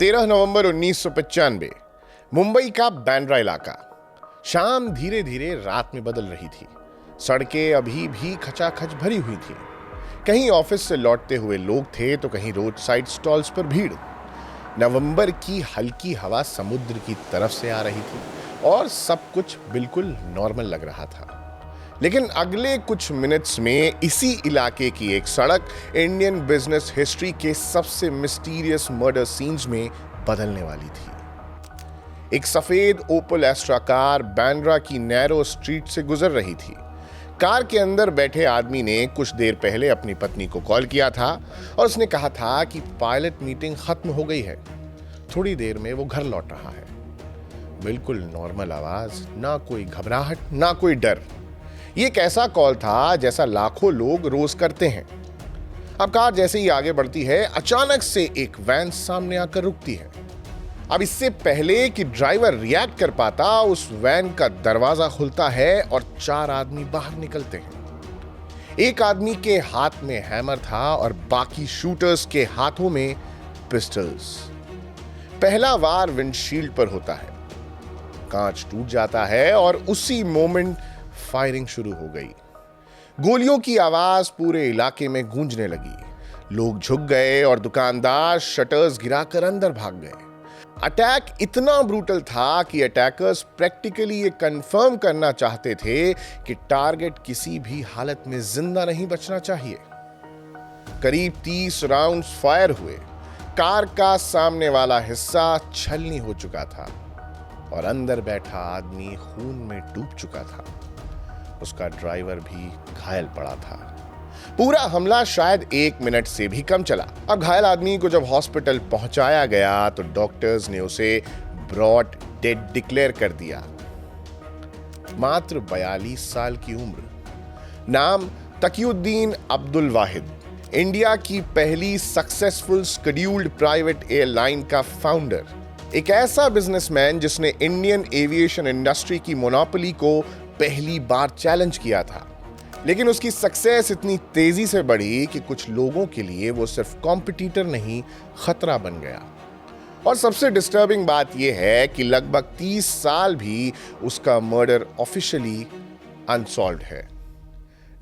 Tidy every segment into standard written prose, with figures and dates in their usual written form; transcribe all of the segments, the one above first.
13 नवंबर 1995 मुंबई का बांद्रा इलाका। शाम धीरे धीरे रात में बदल रही थी। सड़कें अभी भी खचाखच भरी हुई थी। कहीं ऑफिस से लौटते हुए लोग थे तो कहीं रोड साइड स्टॉल्स पर भीड़। नवंबर की हल्की हवा समुद्र की तरफ से आ रही थी और सब कुछ बिल्कुल नॉर्मल लग रहा था। लेकिन अगले कुछ मिनट्स में इसी इलाके की एक सड़क इंडियन बिजनेस हिस्ट्री के सबसे मिस्टीरियस मर्डर सीन्स में बदलने वाली थी। एक सफेद ओपल एस्ट्रा कार बांद्रा की नैरो स्ट्रीट से गुजर रही थी। कार के अंदर बैठे आदमी ने कुछ देर पहले अपनी पत्नी को कॉल किया था और उसने कहा था कि पायलट मीटिंग खत्म हो गई है, थोड़ी देर में वो घर लौट रहा है। बिल्कुल नॉर्मल आवाज, ना कोई घबराहट ना कोई डर। ये एक ऐसा कॉल था जैसा लाखों लोग रोज करते हैं। अब कार जैसे ही आगे बढ़ती है, अचानक से एक वैन सामने आकर रुकती है। अब इससे पहले कि ड्राइवर रिएक्ट कर पाता, उस वैन का दरवाजा खुलता है और 4 आदमी बाहर निकलते हैं। एक आदमी के हाथ में हैमर था और बाकी शूटर्स के हाथों में पिस्टल्स। पहला वार विंडशील्ड पर होता है, कांच टूट जाता है और उसी मोमेंट फायरिंग शुरू हो गई। गोलियों की आवाज पूरे इलाके में गूंजने लगी। लोग झुक गए और दुकानदार शटर्स गिराकर अंदर भाग गए। अटैक इतना ब्रूटल था कि अटैकर्स प्रैक्टिकली ये कंफर्म करना चाहते थे कि टारगेट किसी भी हालत में जिंदा नहीं बचना चाहिए। करीब 30 राउंड्स फायर हुए। कार का सामने वाला हिस्सा छलनी हो चुका था और अंदर बैठा आदमी खून में डूब चुका था। उसका ड्राइवर भी घायल पड़ा था। पूरा हमला शायद 1 मिनट से भी कम चला। अब घायल आदमी को जब हॉस्पिटल पहुंचाया गया तो डॉक्टर्स ने उसे ब्रॉड डेड डिक्लेयर कर दिया। मात्र 42 साल की उम्र। नाम तकीउद्दीन अब्दुल वाहिद। इंडिया की पहली सक्सेसफुल शेड्यूल्ड प्राइवेट एयरलाइन का फाउंडर। एक ऐसा बिजनेसमैन जिसने इंडियन एविएशन इंडस्ट्री की मोनोपोली को पहली बार चैलेंज किया था। लेकिन उसकी सक्सेस इतनी तेजी से बढ़ी कि कुछ लोगों के लिए वो सिर्फ कॉम्पिटिटर नहीं, खतरा बन गया। और सबसे डिस्टर्बिंग बात यह है कि लगभग 30 साल भी उसका मर्डर ऑफिशियली अनसॉल्व्ड है।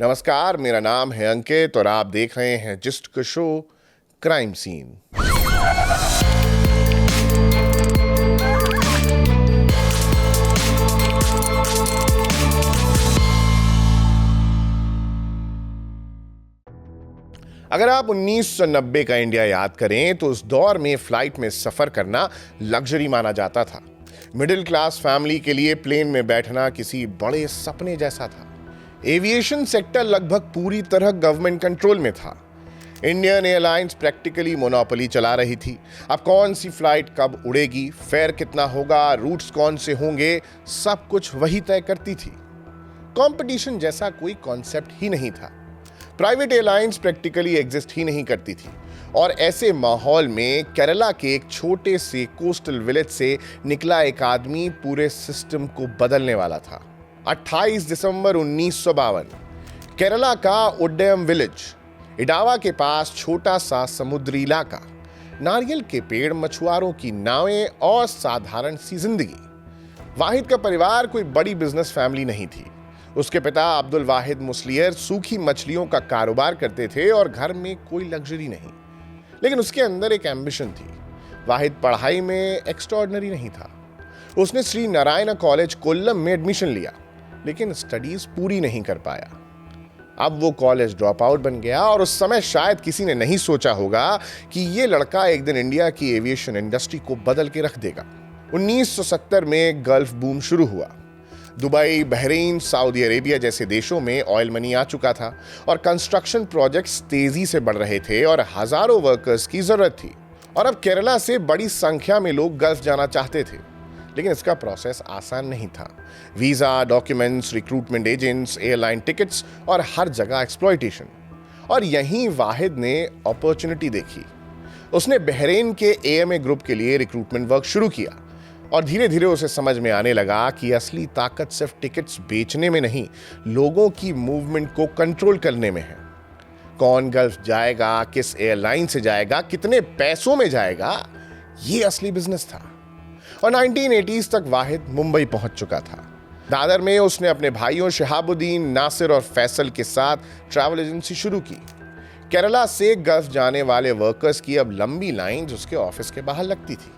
नमस्कार, मेरा नाम है अंकित और आप देख रहे हैं जिस्ट का शो क्राइम सीन। अगर आप 1990 का इंडिया याद करें तो उस दौर में फ्लाइट में सफर करना लग्जरी माना जाता था। मिडिल क्लास फैमिली के लिए प्लेन में बैठना किसी बड़े सपने जैसा था। एविएशन सेक्टर लगभग पूरी तरह गवर्नमेंट कंट्रोल में था। इंडियन एयरलाइंस प्रैक्टिकली मोनोपोली चला रही थी। अब कौन सी फ्लाइट कब उड़ेगी, फेयर कितना होगा, रूट्स कौन से होंगे, सब कुछ वही तय करती थी। कंपटीशन जैसा कोई कॉन्सेप्ट ही नहीं था। प्राइवेट एयरलाइंस प्रैक्टिकली एग्जिस्ट ही नहीं करती थी। और ऐसे माहौल में केरला के एक छोटे से कोस्टल विलेज से निकला एक आदमी पूरे सिस्टम को बदलने वाला था। 28 दिसंबर 1952 केरला का उड्डयम विलेज, इडावा के पास छोटा सा समुद्री इलाका, नारियल के पेड़, मछुआरों की नावें और साधारण सी जिंदगी। वाहिद का परिवार कोई बड़ी बिजनेस फैमिली नहीं थी। उसके पिता अब्दुल वाहिद मुस्लियर सूखी मछलियों का कारोबार करते थे और घर में कोई लग्जरी नहीं। लेकिन उसके अंदर एक एम्बिशन थी। वाहिद पढ़ाई में एक्स्ट्राऑर्डिनरी नहीं था। उसने श्री नारायण कॉलेज कोल्लम में एडमिशन लिया, लेकिन स्टडीज पूरी नहीं कर पाया। अब वो कॉलेज ड्रॉप आउट बन गया और उस समय शायद किसी ने नहीं सोचा होगा कि ये लड़का एक दिन इंडिया की एविएशन इंडस्ट्री को बदल के रख देगा। 1970 में गल्फ बूम शुरू हुआ। दुबई, बहरीन, सऊदी अरेबिया जैसे देशों में ऑयल मनी आ चुका था और कंस्ट्रक्शन प्रोजेक्ट्स तेजी से बढ़ रहे थे और हजारों वर्कर्स की जरूरत थी। और अब केरला से बड़ी संख्या में लोग गल्फ जाना चाहते थे, लेकिन इसका प्रोसेस आसान नहीं था। Visa, documents, recruitment agents, airline tickets और हर जगह एक्सप्लॉयटेशन। और यहीं वाहिद ने अपॉर्चुनिटी देखी। उसने बहरीन के एएमए ग्रुप के लिए रिक्रूटमेंट वर्क शुरू किया और धीरे धीरे उसे समझ में आने लगा कि असली ताकत सिर्फ टिकट्स बेचने में नहीं, लोगों की मूवमेंट को कंट्रोल करने में है। कौन गल्फ जाएगा, किस एयरलाइन से जाएगा, कितने पैसों में जाएगा, ये असली बिजनेस था। और 1980s तक वाहिद मुंबई पहुंच चुका था। दादर में उसने अपने भाइयों शहाबुद्दीन, नासिर और फैसल के साथ ट्रैवल एजेंसी शुरू की। केरला से गल्फ जाने वाले वर्कर्स की अब लंबी लाइंस उसके ऑफिस के बाहर लगती थी।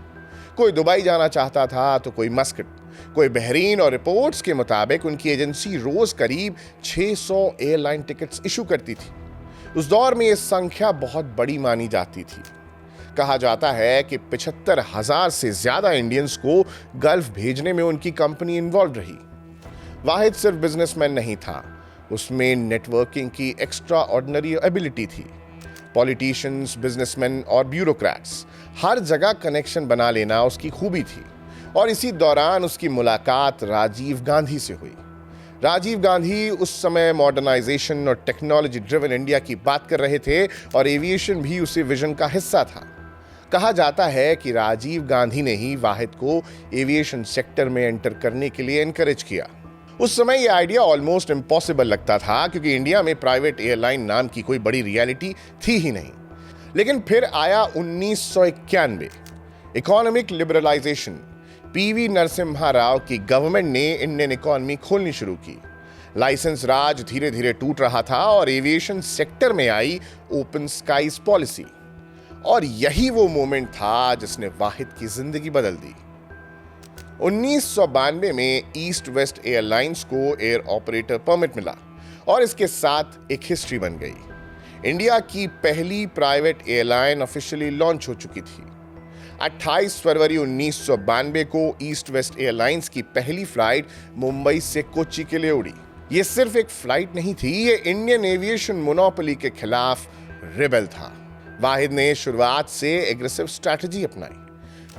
कोई दुबई जाना चाहता था तो कोई मस्कट, कोई बहरीन, और रिपोर्ट्स के मुताबिक उनकी एजेंसी रोज करीब 600 एयरलाइन टिकट्स इशू करती थी। उस दौर में यह संख्या बहुत बड़ी मानी जाती थी। कहा जाता है कि 75,000 से ज्यादा इंडियंस को गल्फ भेजने में उनकी कंपनी इन्वॉल्व रही। वाहिद सिर्फ बिजनेसमैन नहीं था, उसमें नेटवर्किंग की एक्स्ट्रा ऑर्डिनरी एबिलिटी थी। पॉलिटिशियंस, बिजनेसमैन और ब्यूरोक्रेट्स, हर जगह कनेक्शन बना लेना उसकी खूबी थी। और इसी दौरान उसकी मुलाकात राजीव गांधी से हुई। राजीव गांधी उस समय मॉडर्नाइजेशन और टेक्नोलॉजी ड्रिवन इंडिया की बात कर रहे थे और एविएशन भी उसी विजन का हिस्सा था। कहा जाता है कि राजीव गांधी ने ही वाहिद को एविएशन सेक्टर में एंटर करने के लिए एनकरेज किया। उस समय यह आइडिया ऑलमोस्ट इम्पॉसिबल लगता था, क्योंकि इंडिया में प्राइवेट एयरलाइन नाम की कोई बड़ी रियलिटी थी ही नहीं। लेकिन फिर आया 1991, economic liberalisation. PV Narasimha Rao की गवर्नमेंट ने इंडियन इकोनॉमी खोलनी शुरू की। लाइसेंस राज धीरे धीरे टूट रहा था और एविएशन सेक्टर में आई ओपन स्काईज पॉलिसी। और यही वो मोमेंट था जिसने वाहिद की जिंदगी बदल दी। 1992 में ईस्ट वेस्ट एयरलाइंस को एयर ऑपरेटर परमिट मिला और इसके साथ एक हिस्ट्री बन गई। इंडिया की पहली प्राइवेट एयरलाइन ऑफिशियली लॉन्च हो चुकी थी। 28 फरवरी 1992 को ईस्ट वेस्ट एयरलाइंस की पहली फ्लाइट मुंबई से कोच्चि के लिए उड़ी। यह सिर्फ एक फ्लाइट नहीं थी, यह इंडियन एविएशन मोनोपोली के खिलाफ रिबेल था। वाहिद ने शुरुआत से एग्रेसिव स्ट्रैटेजी अपनाई।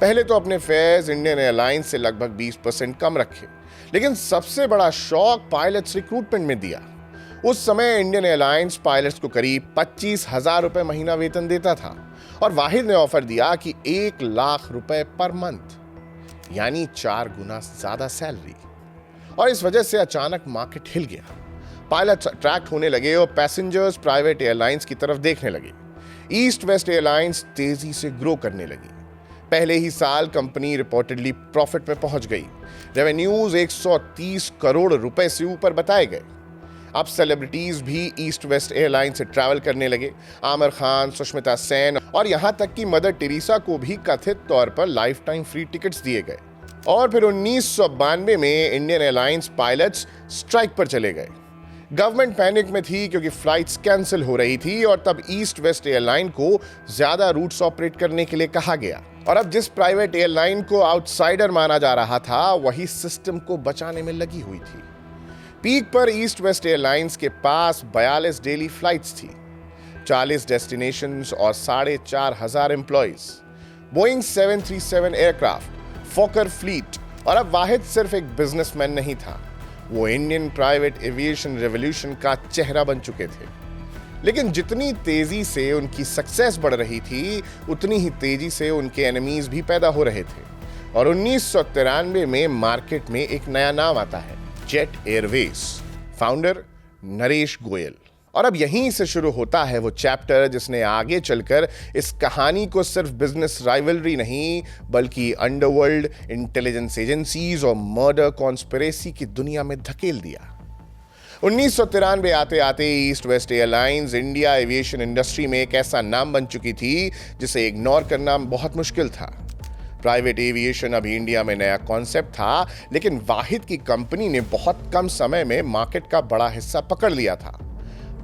पहले तो अपने फेयर्स इंडियन एयरलाइंस से लगभग 20% कम रखे, लेकिन सबसे बड़ा शौक पायलट्स रिक्रूटमेंट में दिया। उस समय इंडियन एयरलाइंस पायलट्स को करीब 25,000 रुपए महीना वेतन देता था और वाहिद ने ऑफर दिया कि 1 लाख रुपए पर मंथ, यानी 4 गुना ज्यादा सैलरी। और इस वजह से अचानक मार्केट हिल गया। पायलट्स अट्रैक्ट होने लगे और पैसेंजर्स प्राइवेट एयरलाइंस की तरफ देखने लगे। ईस्ट वेस्ट एयरलाइंस तेजी से ग्रो करने लगी। पहले ही साल कंपनी रिपोर्टेडली प्रॉफिट में पहुंच गई। रेवेन्यूज 130 करोड़ रुपए से ऊपर बताए गए। अब सेलिब्रिटीज भी ईस्ट वेस्ट एयरलाइन से ट्रैवल करने लगे। आमिर खान, सुष्मिता सेन और यहां तक कि मदर टेरेसा को भी कथित तौर पर लाइफ टाइम फ्री टिकट्स दिए गए। और फिर 1992 में इंडियन एयरलाइंस पायलट्स स्ट्राइक पर चले गए। गवर्नमेंट पैनिक में थी क्योंकि फ्लाइट्स कैंसिल हो रही थी और तब ईस्ट वेस्ट एयरलाइन को ज्यादा रूट्स ऑपरेट करने के लिए कहा गया। और अब जिस प्राइवेट एयरलाइन को आउटसाइडर माना जा रहा था, वही सिस्टम को बचाने में लगी हुई थी। पीक पर ईस्ट वेस्ट एयरलाइंस के पास 42 डेली फ्लाइट्स थी, 40 डेस्टिनेशंस और 4,500 एम्प्लॉइज, बोइंग 737 एयरक्राफ्ट, फोकर फ्लीट। और अब वाहिद सिर्फ एक बिजनेसमैन नहीं था, वो इंडियन प्राइवेट एविएशन रेवोल्यूशन का चेहरा बन चुके थे। लेकिन जितनी तेजी से उनकी सक्सेस बढ़ रही थी, उतनी ही तेजी से उनके एनिमीज भी पैदा हो रहे थे। और 1993 में मार्केट में एक नया नाम आता है, jet Airways. Founder Naresh Goyal. और अब यहीं से शुरू होता है वो चैप्टर जिसने आगे चलकर इस कहानी को सिर्फ बिजनेस राइवलरी नहीं, बल्कि अंडरवर्ल्ड, इंटेलिजेंस एजेंसीज और मर्डर कॉन्स्पिरेसी की दुनिया में धकेल दिया। 1993 आते आते east west airlines India aviation industry में एक ऐसा नाम बन चुकी थी जिसे इग्नोर करना बहुत मुश्किल था। प्राइवेट एविएशन अभी इंडिया में नया कॉन्सेप्ट था, लेकिन वाहिद की कंपनी ने बहुत कम समय में मार्केट का बड़ा हिस्सा पकड़ लिया था।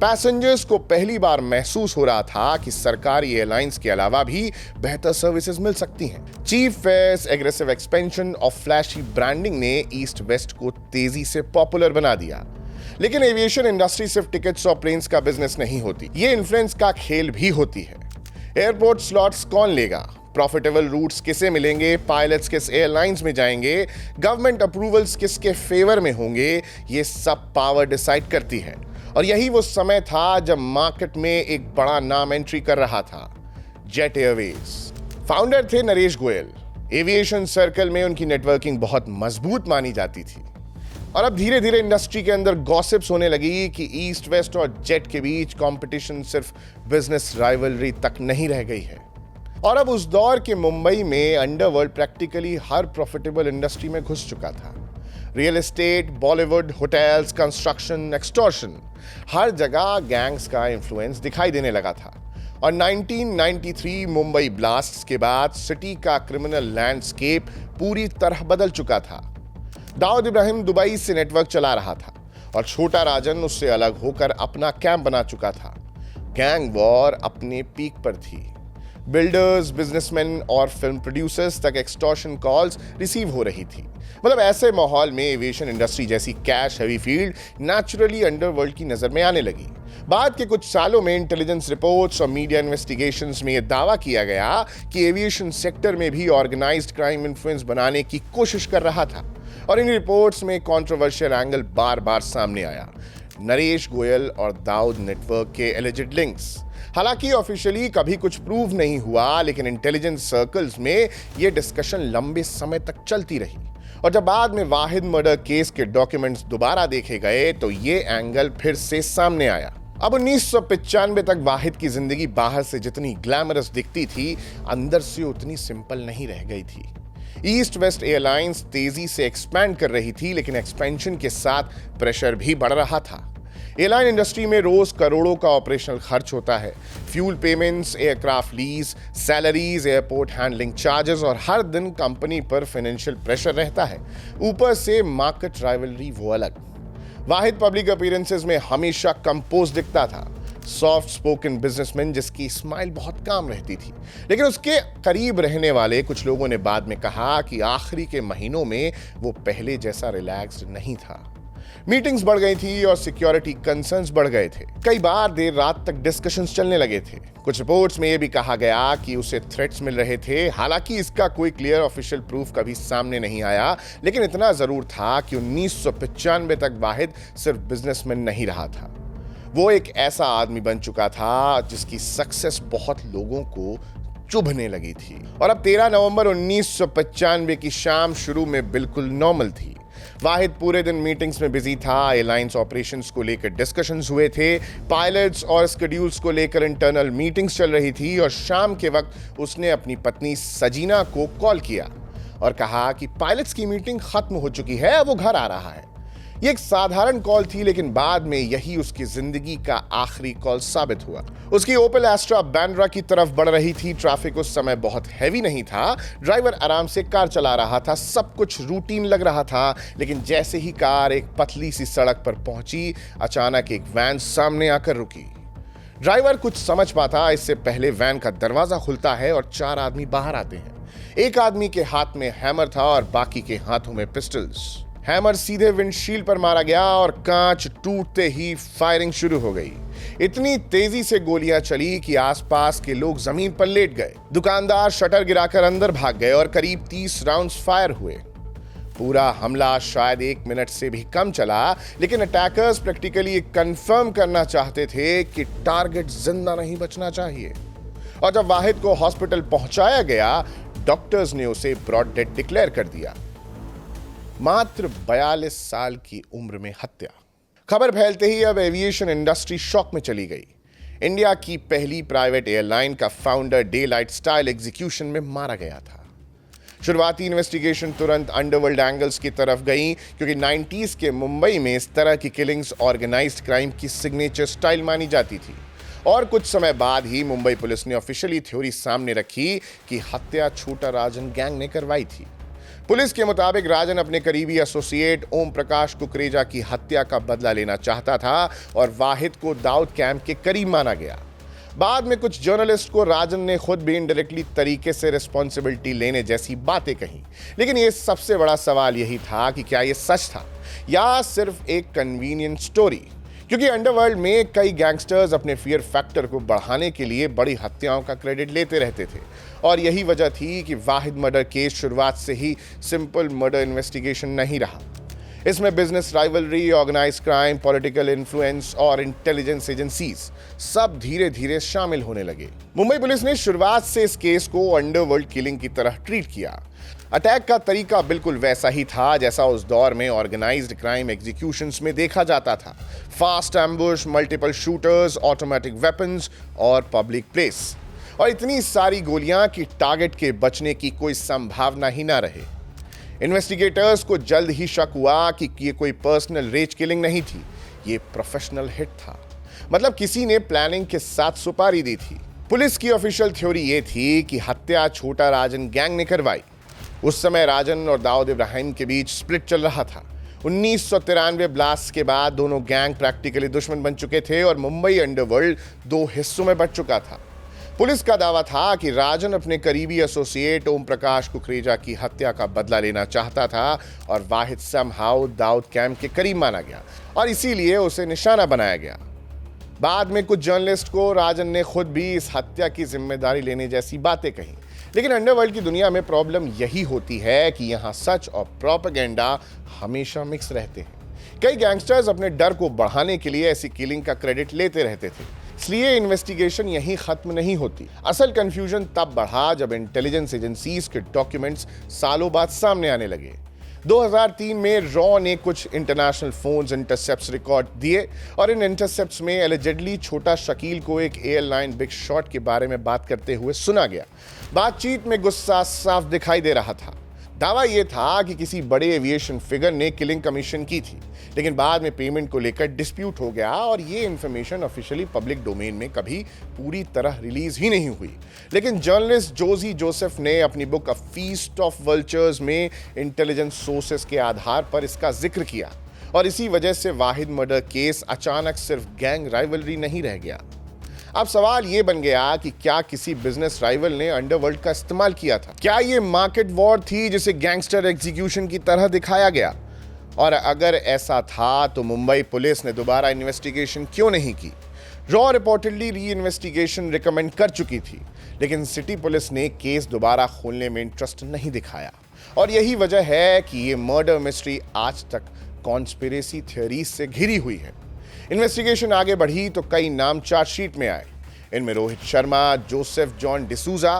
पैसेंजर्स को पहली बार महसूस हो रहा था कि सरकारी एयरलाइंस के अलावा भी बेहतर सर्विसेज मिल सकती हैं। चीप फेयर्स, एग्रेसिव एक्सपेंशन और फ्लैशी ब्रांडिंग ने ईस्ट वेस्ट को तेजी से पॉपुलर बना दिया। लेकिन एविएशन इंडस्ट्री सिर्फ टिकट्स और प्लेन्स का बिजनेस नहीं होती, ये इन्फ्लुएंस का खेल भी होती है। एयरपोर्ट स्लॉट्स कौन लेगा, प्रॉफिटेबल रूट्स किसे मिलेंगे, पायलट्स किस एयरलाइंस में जाएंगे, गवर्नमेंट अप्रूवल्स किसके फेवर में होंगे, ये सब पावर डिसाइड करती है। और यही वो समय था जब मार्केट में एक बड़ा नाम एंट्री कर रहा था, जेट एयरवेज। फाउंडर थे नरेश गोयल। एविएशन सर्कल में उनकी नेटवर्किंग बहुत मजबूत मानी जाती थी। और अब धीरे धीरे इंडस्ट्री के अंदर गॉसिप्स होने लगी कि ईस्ट वेस्ट और जेट के बीच कंपटीशन सिर्फ बिजनेस राइवलरी तक नहीं रह गई है। और अब उस दौर के मुंबई में अंडरवर्ल्ड प्रैक्टिकली हर प्रॉफिटेबल इंडस्ट्री में घुस चुका था। Real estate, Bollywood, hotels, construction, extortion, हर जगह गैंग्स का इन्फ्लुएंस दिखाई देने लगा था। और 1993 मुंबई ब्लास्ट्स के बाद सिटी का क्रिमिनल लैंडस्केप पूरी तरह बदल चुका था। दाऊद इब्राहिम दुबई से नेटवर्क चला रहा था और छोटा राजन उससे अलग होकर अपना कैंप बना चुका था। गैंग वॉर अपने पीक पर थी। बिल्डर्स, बिजनेसमैन और फिल्म प्रोड्यूसर्स तक एक्सटॉर्शन कॉल्स रिसीव हो रही थी। मतलब ऐसे माहौल में एविएशन इंडस्ट्री जैसी cash heavy field naturally underworld की नजर में आने लगी। बाद के कुछ सालों में इंटेलिजेंस रिपोर्ट्स और मीडिया इन्वेस्टिगेशंस में यह दावा किया गया कि एविएशन सेक्टर में भी ऑर्गेनाइज्ड क्राइम इन्फ्लुएंस बनाने की कोशिश कर रहा था। और इन रिपोर्ट्स में कंट्रोवर्शियल एंगल बार बार सामने आया, नरेश गोयल और दाऊद नेटवर्क के एलिजिड लिंक्स। हालांकि ऑफिशियली कभी कुछ प्रूव नहीं हुआ, लेकिन इंटेलिजेंस सर्कल्स में यह डिस्कशन लंबे समय तक चलती रही। और जब बाद में वाहिद मर्डर केस के डॉक्यूमेंट्स दोबारा देखे गए तो ये एंगल फिर से सामने आया। अब 1995 तक वाहिद की जिंदगी बाहर से जितनी ग्लैमरस दिखती थी, अंदर से उतनी सिंपल नहीं रह गई थी। ईस्ट वेस्ट एयरलाइंस तेजी से एक्सपैंड कर रही थी, लेकिन एक्सपेंशन के साथ प्रेशर भी बढ़ रहा था। एयरलाइन इंडस्ट्री में रोज करोड़ों का ऑपरेशनल खर्च होता है। Fuel payments, aircraft lease, salaries, airport handling charges और हर दिन कंपनी पर फाइनेंशियल प्रेशर रहता है। ऊपर से मार्केट राइवलरी वो अलग। वाहिद पब्लिक अपीयरेंसेस में हमेशा कंपोज दिखता था, सॉफ्ट स्पोकन बिजनेसमैन जिसकी स्माइल बहुत काम रहती थी। लेकिन उसके करीब रहने वाले कुछ लोगों ने बाद में कहा कि आखिरी के महीनों में वो पहले जैसा रिलैक्स्ड नहीं था। मीटिंग्स बढ़ गई थी और सिक्योरिटी कंसर्न्स बढ़ गए थे। कई बार देर रात तक डिस्कशंस चलने लगे थे। कुछ रिपोर्ट्स में यह भी कहा गया कि उसे थ्रेट्स मिल रहे थे। हालांकि इसका कोई क्लियर ऑफिशियल प्रूफ कभी सामने नहीं आया, लेकिन इतना जरूर था कि 1995 तक वाहिद सिर्फ बिजनेसमैन नहीं रहा था, वो एक ऐसा आदमी बन चुका था जिसकी सक्सेस बहुत लोगों को चुभने लगी थी। और अब 13 नवंबर 1995 की शाम शुरू में बिल्कुल नॉर्मल थी। वाहिद पूरे दिन मीटिंग्स में बिजी था। एयरलाइंस ऑपरेशंस को लेकर डिस्कशंस हुए थे, पायलट्स और शेड्यूल्स को लेकर इंटरनल मीटिंग्स चल रही थी। और शाम के वक्त उसने अपनी पत्नी सजीना को कॉल किया और कहा कि पायलट्स की मीटिंग खत्म हो चुकी है, वो घर आ रहा है। ये एक साधारण कॉल थी, लेकिन बाद में यही उसकी जिंदगी का आखिरी कॉल साबित हुआ। उसकी ओपेल एस्ट्रा बांद्रा की तरफ बढ़ रही थी। ट्रैफिक उस समय बहुत हैवी नहीं था, ड्राइवर आराम से कार चला रहा था, सब कुछ रूटीन लग रहा था। लेकिन जैसे ही कार एक पतली सी सड़क पर पहुंची, अचानक एक वैन सामने आकर रुकी। ड्राइवर कुछ समझ पाता इससे पहले वैन का दरवाजा खुलता है और 4 आदमी बाहर आते हैं। एक आदमी के हाथ में हैमर था और बाकी के हाथों में पिस्टल्स। हैमर सीधे विंडशील्ड पर मारा गया और कांच टूटते ही फायरिंग शुरू हो गई। इतनी तेजी से गोलियां चली कि आसपास के लोग जमीन पर लेट गए। दुकानदार शटर गिराकर अंदर भाग गए और करीब 30 राउंड्स फायर हुए। पूरा हमला शायद 1 मिनट से भी कम चला, लेकिन अटैकर्स प्रैक्टिकली कंफर्म करना चाहते थे कि टारगेट जिंदा नहीं बचना चाहिए। और जब वाहिद को हॉस्पिटल पहुंचाया गया, डॉक्टर्स ने उसे ब्रॉड डेड डिक्लेयर कर दिया। मात्र 42 साल की उम्र में हत्या। खबर फैलते ही अब एविएशन इंडस्ट्री शॉक में चली गई। इंडिया की पहली प्राइवेट एयरलाइन का founder day light style execution में मारा गया था। शुरुआती इन्वेस्टिगेशन तुरंत अंडरवर्ल्ड एंगल्स की तरफ गई, क्योंकि 90s के मुंबई में इस तरह की किलिंग्स ऑर्गेनाइज्ड क्राइम की सिग्नेचर स्टाइल मानी जाती थी। और कुछ समय बाद ही मुंबई पुलिस ने ऑफिशियली थ्योरी सामने रखी कि हत्या छोटा राजन गैंग ने करवाई थी। पुलिस के मुताबिक राजन अपने करीबी एसोसिएट ओम प्रकाश कुकरेजा की हत्या का बदला लेना चाहता था और वाहिद को दाऊद कैंप के करीब माना गया। बाद में कुछ जर्नलिस्ट को राजन ने खुद भी इनडायरेक्टली तरीके से रिस्पॉन्सिबिलिटी लेने जैसी बातें कही। लेकिन ये सबसे बड़ा सवाल यही था कि क्या ये सच था या सिर्फ एक कन्वीनियंट स्टोरी, क्योंकि अंडरवर्ल्ड में कई गैंगस्टर्स अपने फियर फैक्टर को बढ़ाने के लिए बड़ी हत्याओं का क्रेडिट लेते रहते थे। और यही वजह थी कि वाहिद मर्डर केस शुरुआत से ही सिंपल मर्डर इन्वेस्टिगेशन नहीं रहा। इसमें business rivalry, organised crime, political influence और इंटेलिजेंस एजेंसीज सब धीरे धीरे शामिल होने लगे। मुंबई पुलिस ने शुरुआत से इस केस को अंडरवर्ल्ड किलिंग की तरह ट्रीट किया। अटैक का तरीका बिल्कुल वैसा ही था जैसा उस दौर में ऑर्गेनाइज्ड क्राइम एग्जीक्यूशंस में देखा जाता था। Fast ambush, multiple shooters, automatic weapons और पब्लिक प्लेस। और इतनी सारी गोलियां कि टारगेट के बचने की कोई संभावना ही ना रहे। इन्वेस्टिगेटर्स को जल्द ही शक हुआ कि ये कोई पर्सनल रेज किलिंग नहीं थी, ये प्रोफेशनल हिट था। मतलब किसी ने प्लानिंग के साथ सुपारी दी थी। पुलिस की ऑफिशियल थ्योरी ये थी कि हत्या छोटा राजन गैंग ने करवाई। उस समय राजन और दाऊद इब्राहिम के बीच स्प्लिट चल रहा था। 1993 ब्लास्ट के बाद दोनों गैंग प्रैक्टिकली दुश्मन बन चुके थे और मुंबई अंडरवर्ल्ड दो हिस्सों में बंट चुका था। पुलिस का दावा था कि राजन अपने करीबी एसोसिएट ओम प्रकाश कुकरेजा की हत्या का बदला लेना चाहता था और वाहिद समहाउ दाऊद कैंप के करीब माना गया और इसीलिए उसे निशाना बनाया गया। बाद में कुछ जर्नलिस्ट को राजन ने खुद भी इस हत्या की जिम्मेदारी लेने जैसी बातें कही। लेकिन अंडरवर्ल्ड की दुनिया में प्रॉब्लम यही होती है कि यहाँ सच और प्रोपेगेंडा हमेशा मिक्स रहते हैं। कई गैंगस्टर्स अपने डर को बढ़ाने के लिए ऐसी किलिंग का क्रेडिट लेते रहते थे, इसलिए इन्वेस्टिगेशन यहीं खत्म नहीं होती। असल कंफ्यूजन तब बढ़ा जब इंटेलिजेंस एजेंसीज के डॉक्यूमेंट्स सालों बाद सामने आने लगे। 2003 में रॉ ने कुछ इंटरनेशनल फोन्स इंटरसेप्ट्स रिकॉर्ड दिए और इन इंटरसेप्ट्स में एलिजेडली छोटा शकील को एक एयरलाइन बिग शॉट के बारे में बात करते हुए सुना गया। बातचीत में गुस्सा साफ दिखाई दे रहा था। दावा यह था कि किसी बड़े एविएशन फिगर ने किलिंग कमीशन की थी, लेकिन बाद में पेमेंट को लेकर डिस्प्यूट हो गया और ये इंफॉर्मेशन ऑफिशियली पब्लिक डोमेन में कभी पूरी तरह रिलीज ही नहीं हुई। लेकिन जर्नलिस्ट जोजी जोसेफ ने अपनी book a feast of vultures में इंटेलिजेंस सोर्सेस के आधार पर इसका जिक्र किया और इसी वजह से वाहिद मर्डर केस अचानक सिर्फ गैंग राइवलरी नहीं रह गया। अब सवाल ये बन गया कि क्या किसी बिजनेस राइवल ने अंडरवर्ल्ड का इस्तेमाल किया था? क्या ये मार्केट वॉर थी जिसे गैंगस्टर एग्जीक्यूशन की तरह दिखाया गया? और अगर ऐसा था तो मुंबई पुलिस ने दोबारा इन्वेस्टिगेशन क्यों नहीं की? रॉ रिपोर्टेडली री इन्वेस्टिगेशन रिकमेंड कर चुकी थी, लेकिन सिटी पुलिस ने केस दोबारा खोलने में इंटरेस्ट नहीं दिखाया और यही वजह है कि ये मर्डर मिस्ट्री आज तक कॉन्स्पिरेसी थ्योरीज से घिरी हुई है। इन्वेस्टिगेशन आगे बढ़ी तो कई नाम चार्जशीट में आए। इनमें रोहित शर्मा, जोसेफ जॉन डिसूजा,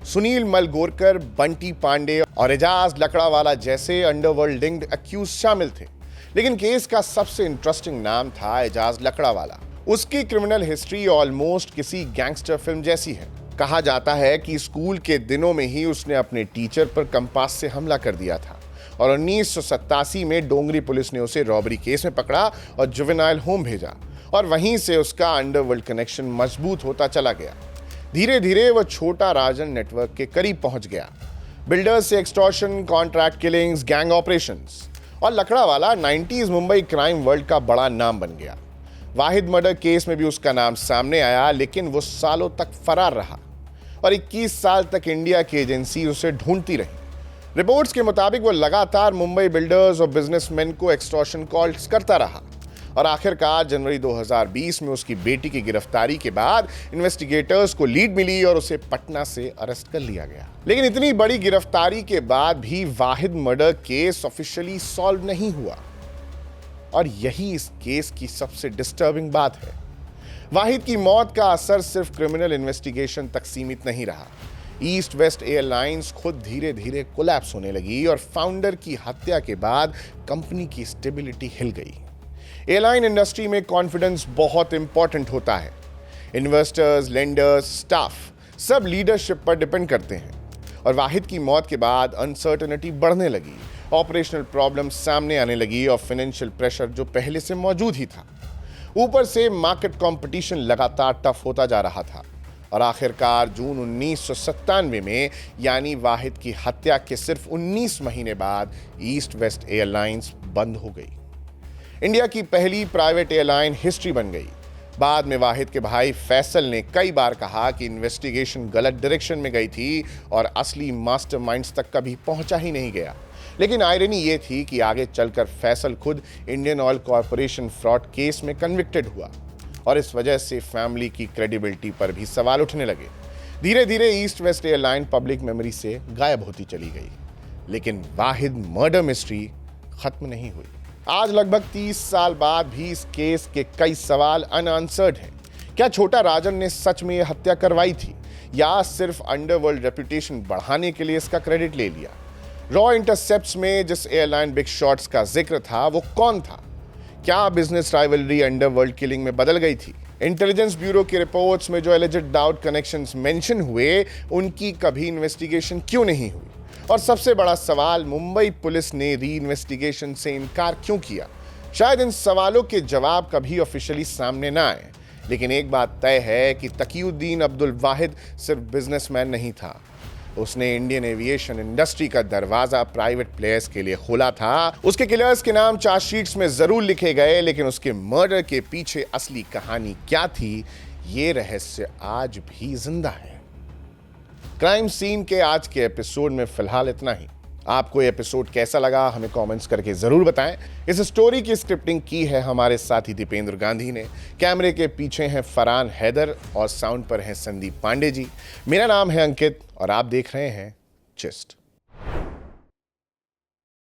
सुनील मलगोरकर, बंटी पांडे और एजाज लकड़ावाला जैसे अंडरवर्ल्ड लिंक्ड अक्यूज शामिल थे। लेकिन केस का सबसे इंटरेस्टिंग नाम था एजाज लकड़ावाला। उसकी क्रिमिनल हिस्ट्री ऑलमोस्ट किसी गैंगस्टर फिल्म जैसी है। कहा जाता है कि स्कूल के दिनों में ही उसने अपने टीचर पर कंपास से हमला कर दिया था और 1987 में डोंगरी पुलिस ने उसे रॉबरी केस में पकड़ा और जुवेनाइल होम भेजा और वहीं से उसका अंडरवर्ल्ड कनेक्शन मजबूत होता चला गया। धीरे धीरे वह छोटा राजन नेटवर्क के करीब पहुंच गया। बिल्डर्स से extortion, contract killings, gang operations और Lakdawala 90s Mumbai crime world का बड़ा नाम बन गया। वाहिद मर्डर केस में भी उसका नाम सामने आया, लेकिन वो सालों तक फरार रहा और 21 साल तक इंडिया की एजेंसी उसे ढूंढती रही। रिपोर्ट्स के मुताबिक वो लगातार मुंबई बिल्डर्स और बिजनेसमैन को एक्सटॉर्शन कॉल्स करता रहा और आखिरकार जनवरी 2020 में उसकी बेटी की गिरफ्तारी के बाद इन्वेस्टिगेटर्स को लीड मिली और उसे पटना से अरेस्ट कर लिया गया। लेकिन इतनी बड़ी गिरफ्तारी के बाद भी वाहिद मर्डर केस ऑफिशियली सॉल्व नहीं हुआ और यही इस केस की सबसे डिस्टर्बिंग बात है। वाहिद की मौत का असर सिर्फ क्रिमिनल इन्वेस्टिगेशन तक सीमित नहीं रहा। ईस्ट वेस्ट एयरलाइंस खुद धीरे धीरे कोलैप्स होने लगी और फाउंडर की हत्या के बाद कंपनी की स्टेबिलिटी हिल गई। एयरलाइन इंडस्ट्री में कॉन्फिडेंस बहुत इंपॉर्टेंट होता है। इन्वेस्टर्स, लेंडर्स, स्टाफ सब लीडरशिप पर डिपेंड करते हैं और वाहिद की मौत के बाद अनसर्टेनिटी बढ़ने लगी, ऑपरेशनल प्रॉब्लम सामने आने लगी और फाइनेंशियल प्रेशर जो पहले से मौजूद ही था। ऊपर से मार्केट कंपटीशन लगातार टफ होता जा रहा था और आखिरकार जून 1997 में यानी वाहिद की हत्या के सिर्फ 19 महीने बाद ईस्ट वेस्ट एयरलाइंस बंद हो गई। इंडिया की पहली प्राइवेट एयरलाइन हिस्ट्री बन गई। बाद में वाहिद के भाई फैसल ने कई बार कहा कि इन्वेस्टिगेशन गलत डायरेक्शन में गई थी और असली मास्टरमाइंड्स तक कभी पहुंचा ही नहीं गया। लेकिन आयरनी ये थी कि आगे चलकर फैसल खुद Indian oil corporation fraud case में कन्विक्टेड हुआ और इस वजह से फैमिली की क्रेडिबिलिटी पर भी सवाल उठने लगे। धीरे धीरे east west airline public memory से गायब होती चली गई, लेकिन वाहिद मर्डर मिस्ट्री खत्म नहीं हुई। आज लगभग 30 साल बाद भी इस केस के कई सवाल अनआंसर्ड हैं। क्या छोटा राजन ने सच में यह हत्या करवाई थी या सिर्फ अंडरवर्ल्ड रेपुटेशन बढ़ाने के लिए इसका क्रेडिट ले लिया? रॉ इंटरसेप्ट्स में जिस एयरलाइन बिग शॉट्स का जिक्र था वो कौन था? क्या बिजनेस राइवलरी अंडरवर्ल्ड किलिंग में बदल गई थी? इंटेलिजेंस ब्यूरो की रिपोर्ट्स में जो एलिजेड डाउट कनेक्शंस मेंशन हुए, उनकी कभी इन्वेस्टिगेशन क्यों नहीं हुई? और सबसे बड़ा सवाल, मुंबई पुलिस ने री इन्वेस्टिगेशन से इनकार क्यों किया? शायद इन सवालों के जवाब कभी ऑफिशियली सामने ना आए, लेकिन एक बात तय है कि तकीउद्दीन अब्दुल वाहिद सिर्फ बिजनेसमैन नहीं था। उसने इंडियन एविएशन इंडस्ट्री का दरवाजा प्राइवेट प्लेयर्स के लिए खोला था। उसके किलर्स के नाम चार्जशीट्स में जरूर लिखे गए, लेकिन उसके मर्डर के पीछे असली कहानी क्या थी, ये रहस्य आज भी जिंदा है। क्राइम सीन के आज के एपिसोड में फिलहाल इतना ही। आपको ये एपिसोड कैसा लगा हमें कमेंट्स करके जरूर बताएं। इस स्टोरी की स्क्रिप्टिंग की है हमारे साथी दीपेंद्र गांधी ने। कैमरे के पीछे हैं फरहान हैदर और साउंड पर हैं संदीप पांडे जी। मेरा नाम है अंकित और आप देख रहे हैं जिस्ट।